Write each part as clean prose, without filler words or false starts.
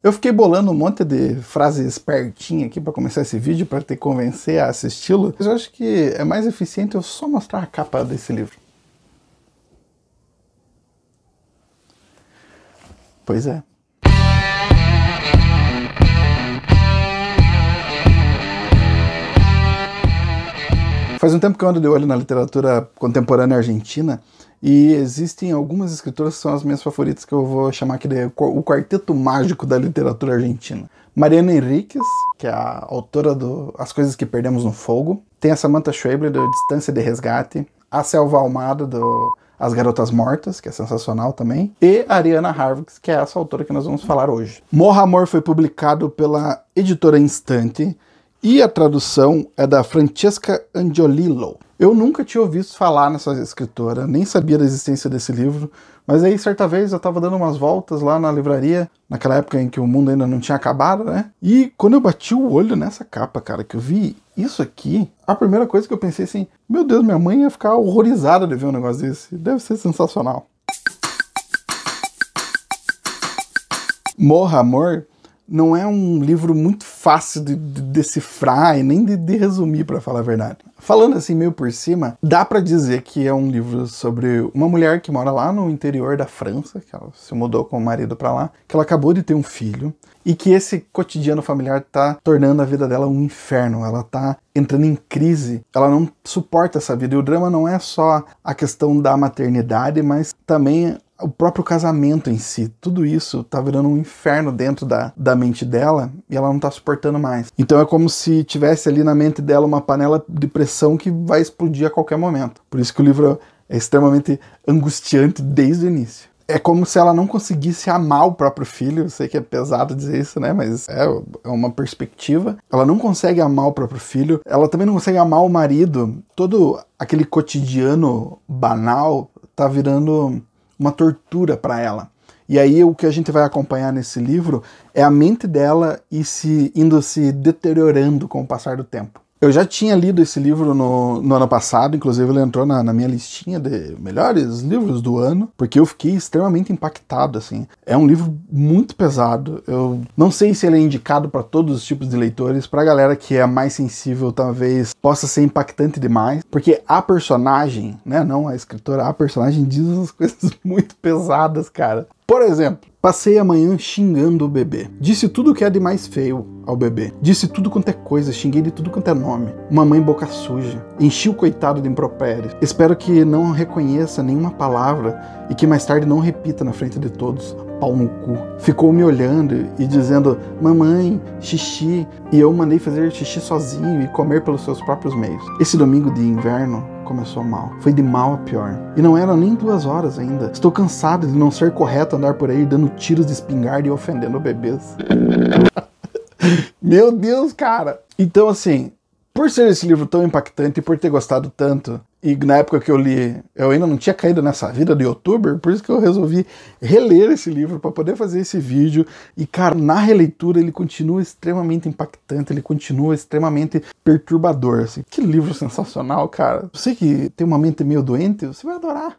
Eu fiquei bolando um monte de frase espertinha aqui para começar esse vídeo, para te convencer a assisti-lo. Mas eu acho que é mais eficiente eu só mostrar a capa desse livro. Pois é. Faz um tempo que eu ando de olho na literatura contemporânea argentina e existem algumas escritoras que são as minhas favoritas, que eu vou chamar aqui de o quarteto mágico da literatura argentina. Mariana Enríquez, que é a autora do As Coisas que Perdemos no Fogo. Tem a Samantha Schweblin, do Distância de Resgate. A Selva Almada, do As Garotas Mortas, que é sensacional também. E a Ariana Harvix, que é essa autora que nós vamos falar hoje. Morra Amor foi publicado pela editora Instante. E a tradução é da Francesca Angiolillo. Eu nunca tinha ouvido falar nessa escritora, nem sabia da existência desse livro, mas aí certa vez eu tava dando umas voltas lá na livraria, naquela época em que o mundo ainda não tinha acabado, né? E quando eu bati o olho nessa capa, cara, que eu vi isso aqui, a primeira coisa que eu pensei assim, meu Deus, minha mãe ia ficar horrorizada de ver um negócio desse, deve ser sensacional. Morra Amor não é um livro muito fácil de decifrar e nem de resumir, para falar a verdade. Falando assim meio por cima, dá para dizer que é um livro sobre uma mulher que mora lá no interior da França, que ela se mudou com o marido para lá, que ela acabou de ter um filho e que esse cotidiano familiar tá tornando a vida dela um inferno. Ela tá entrando em crise, ela não suporta essa vida. E o drama não é só a questão da maternidade, mas também o próprio casamento em si. Tudo isso tá virando um inferno dentro da mente dela e ela não tá suportando mais. Então é como se tivesse ali na mente dela uma panela de pressão que vai explodir a qualquer momento. Por isso que o livro é extremamente angustiante desde o início. É como se ela não conseguisse amar o próprio filho. Eu sei que é pesado dizer isso, né? Mas é uma perspectiva. Ela não consegue amar o próprio filho. Ela também não consegue amar o marido. Todo aquele cotidiano banal tá virando uma tortura para ela. E aí o que a gente vai acompanhar nesse livro é a mente dela indo se deteriorando com o passar do tempo. Eu já tinha lido esse livro no ano passado, inclusive ele entrou na minha listinha de melhores livros do ano, porque eu fiquei extremamente impactado, assim. É um livro muito pesado, eu não sei se ele é indicado para todos os tipos de leitores, pra galera que é mais sensível talvez possa ser impactante demais, porque a personagem, né, não a escritora, a personagem diz umas coisas muito pesadas, cara. Por exemplo, passei a manhã xingando o bebê. Disse tudo que é de mais feio ao bebê. Disse tudo quanto é coisa, xinguei de tudo quanto é nome. Mamãe boca suja. Enchi o coitado de impropérios. Espero que não reconheça nenhuma palavra e que mais tarde não repita na frente de todos. Pau no cu. Ficou me olhando e dizendo, mamãe, xixi. E eu mandei fazer xixi sozinho e comer pelos seus próprios meios. Esse domingo de inverno começou mal. Foi de mal a pior. E não eram nem 2 horas ainda. Estou cansado de não ser correto andar por aí dando tiros de espingarda e ofendendo bebês. Meu Deus, cara! Então, assim, por ser esse livro tão impactante e por ter gostado tanto, e na época que eu li, eu ainda não tinha caído nessa vida de youtuber, por isso que eu resolvi reler esse livro para poder fazer esse vídeo. E, cara, na releitura ele continua extremamente impactante, ele continua extremamente perturbador, assim. Que livro sensacional, cara. Você que tem uma mente meio doente, você vai adorar.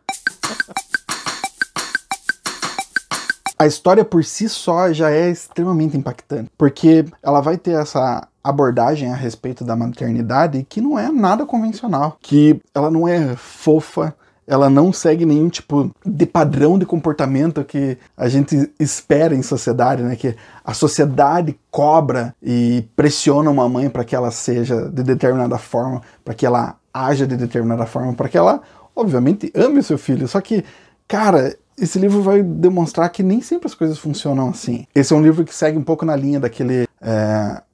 A história por si só já é extremamente impactante, porque ela vai ter essa abordagem a respeito da maternidade que não é nada convencional, que ela não é fofa, ela não segue nenhum tipo de padrão de comportamento que a gente espera em sociedade, né? Que a sociedade cobra e pressiona uma mãe para que ela seja de determinada forma, para que ela haja de determinada forma, para que ela, obviamente, ame o seu filho. Só que, cara, esse livro vai demonstrar que nem sempre as coisas funcionam assim. Esse é um livro que segue um pouco na linha daquele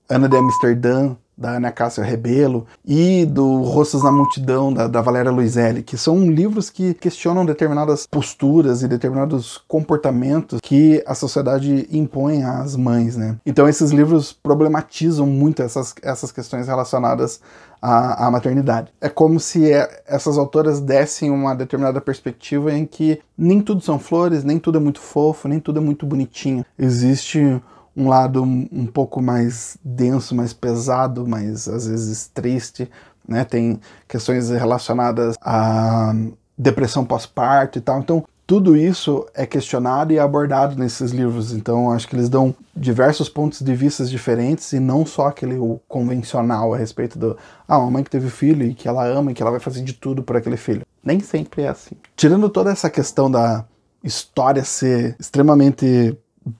Ana de Amsterdã, da Ana Cássia Rebelo, e do Rostos na Multidão, da Valéria Luiselli, que são livros que questionam determinadas posturas e determinados comportamentos que a sociedade impõe às mães, né? Então esses livros problematizam muito essas questões relacionadas à maternidade. É como se essas autoras dessem uma determinada perspectiva em que nem tudo são flores, nem tudo é muito fofo, nem tudo é muito bonitinho. Existe um lado um pouco mais denso, mais pesado, mais às vezes triste, né? Tem questões relacionadas à depressão pós-parto e tal. Então tudo isso é questionado e abordado nesses livros, então acho que eles dão diversos pontos de vista diferentes e não só aquele o convencional a respeito do uma mãe que teve filho e que ela ama e que ela vai fazer de tudo por aquele filho. Nem sempre é assim. Tirando toda essa questão da história ser extremamente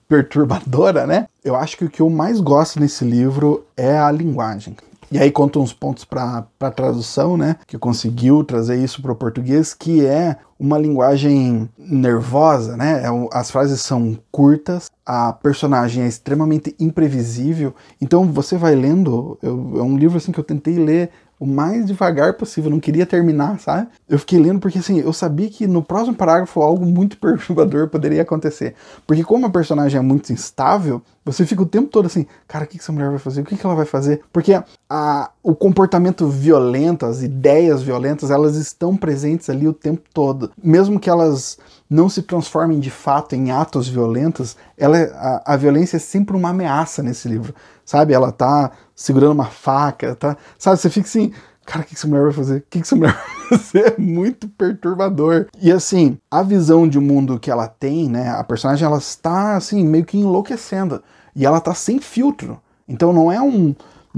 perturbadora, né? Eu acho que o que eu mais gosto nesse livro é a linguagem. E aí conta uns pontos para tradução, né? Que conseguiu trazer isso para o português, que é uma linguagem nervosa, né? As frases são curtas, a personagem é extremamente imprevisível. Então você vai lendo, é um livro assim que eu tentei ler o mais devagar possível, eu não queria terminar, sabe? Eu fiquei lendo porque assim, eu sabia que no próximo parágrafo algo muito perturbador poderia acontecer. Porque como a personagem é muito instável, você fica o tempo todo assim, cara, o que essa mulher vai fazer? O que ela vai fazer? Porque o comportamento violento, as ideias violentas, elas estão presentes ali o tempo todo. Mesmo que elas não se transformem de fato em atos violentos, a violência é sempre uma ameaça nesse livro, sabe? Ela tá segurando uma faca, tá? Sabe, você fica assim, cara, o que essa mulher vai fazer? O que essa mulher vai fazer? É muito perturbador. E assim, a visão de mundo que ela tem, né? A personagem, ela está assim, meio que enlouquecendo. E ela tá sem filtro. Então não é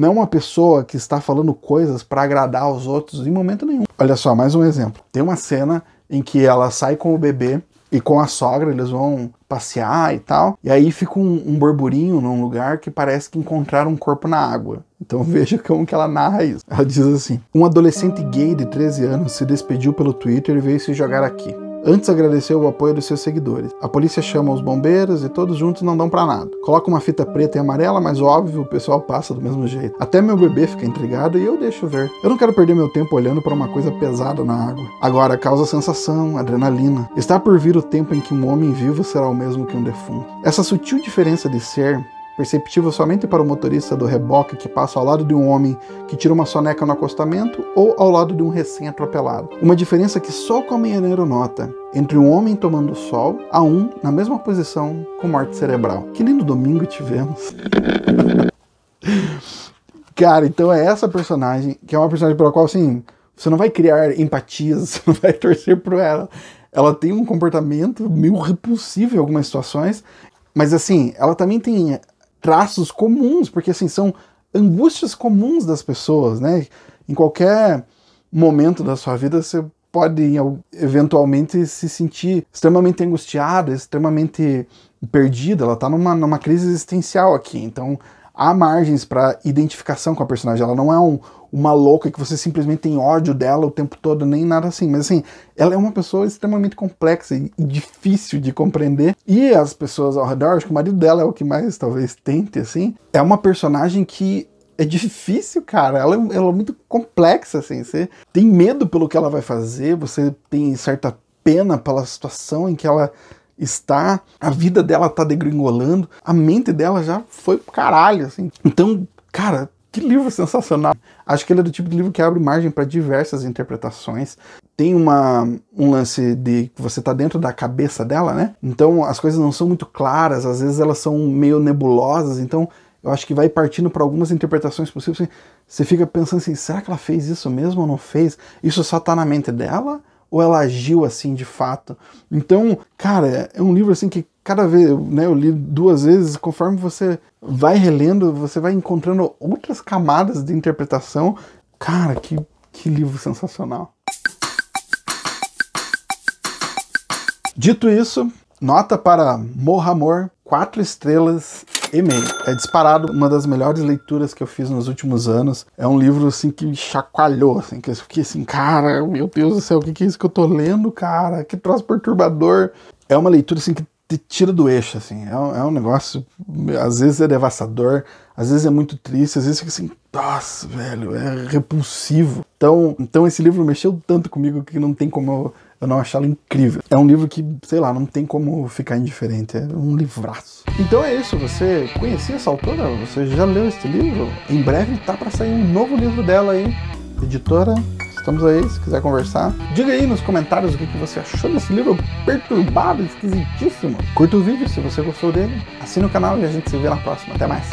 uma pessoa que está falando coisas para agradar aos outros em momento nenhum. Olha só, mais um exemplo. Tem uma cena em que ela sai com o bebê e com a sogra, eles vão passear e tal, e aí fica um burburinho num lugar que parece que encontraram um corpo na água. Então veja como que ela narra isso. Ela diz assim: um adolescente gay de 13 anos se despediu pelo Twitter e veio se jogar aqui. Antes agradeceu o apoio dos seus seguidores. A polícia chama os bombeiros e todos juntos não dão pra nada. Coloca uma fita preta e amarela, mas óbvio, o pessoal passa do mesmo jeito. Até meu bebê fica intrigado e eu deixo ver. Eu não quero perder meu tempo olhando para uma coisa pesada na água. Agora, causa sensação, adrenalina. Está por vir o tempo em que um homem vivo será o mesmo que um defunto. Essa sutil diferença de ser, perceptível somente para o motorista do reboque que passa ao lado de um homem que tira uma soneca no acostamento ou ao lado de um recém-atropelado. Uma diferença que só o caminhoneiro nota entre um homem tomando sol a um na mesma posição com morte cerebral. Que lindo domingo tivemos. Cara, então é essa personagem, que é uma personagem pela qual, assim, você não vai criar empatias, você não vai torcer por ela. Ela tem um comportamento meio repulsivo em algumas situações, mas assim, ela também tem traços comuns, porque assim, são angústias comuns das pessoas, né? Em qualquer momento da sua vida, você pode eventualmente se sentir extremamente angustiada, extremamente perdida. Ela tá numa crise existencial aqui, então há margens para identificação com a personagem. Ela não é uma louca que você simplesmente tem ódio dela o tempo todo, nem nada assim. Mas assim, ela é uma pessoa extremamente complexa e difícil de compreender. E as pessoas ao redor, acho que o marido dela é o que mais talvez tente, assim. É uma personagem que é difícil, cara. Ela é muito complexa, assim. Você tem medo pelo que ela vai fazer, você tem certa pena pela situação em que ela está, a vida dela tá degringolando, a mente dela já foi pro caralho, assim. Então, cara, que livro sensacional. Acho que ele é do tipo de livro que abre margem para diversas interpretações. Tem um lance de que você tá dentro da cabeça dela, né? Então as coisas não são muito claras, às vezes elas são meio nebulosas, então eu acho que vai partindo para algumas interpretações possíveis. Você fica pensando assim, será que ela fez isso mesmo ou não fez? Isso só tá na mente dela? Ou ela agiu assim de fato? Então, cara, é um livro assim que cada vez, né, eu li 2 vezes, conforme você vai relendo, você vai encontrando outras camadas de interpretação. Cara, que livro sensacional. Dito isso, nota para Morra Amor, 4 estrelas e meio. É disparado uma das melhores leituras que eu fiz nos últimos anos. É um livro assim que me chacoalhou, assim, que eu fiquei assim, cara, meu Deus do céu, o que é isso que eu tô lendo, cara? Que troço perturbador. É uma leitura assim que te tira do eixo, assim. É um negócio, às vezes é devastador, às vezes é muito triste, às vezes fica assim, nossa, velho, é repulsivo. Então esse livro mexeu tanto comigo que não tem como eu não achá-lo incrível. É um livro que, sei lá, não tem como ficar indiferente. É um livraço. Então é isso. Você conhecia essa autora? Você já leu este livro? Em breve tá para sair um novo livro dela aí. Editora, estamos aí, se quiser conversar. Diga aí nos comentários o que você achou desse livro perturbado, esquisitíssimo. Curta o vídeo se você gostou dele. Assine o canal e a gente se vê na próxima. Até mais.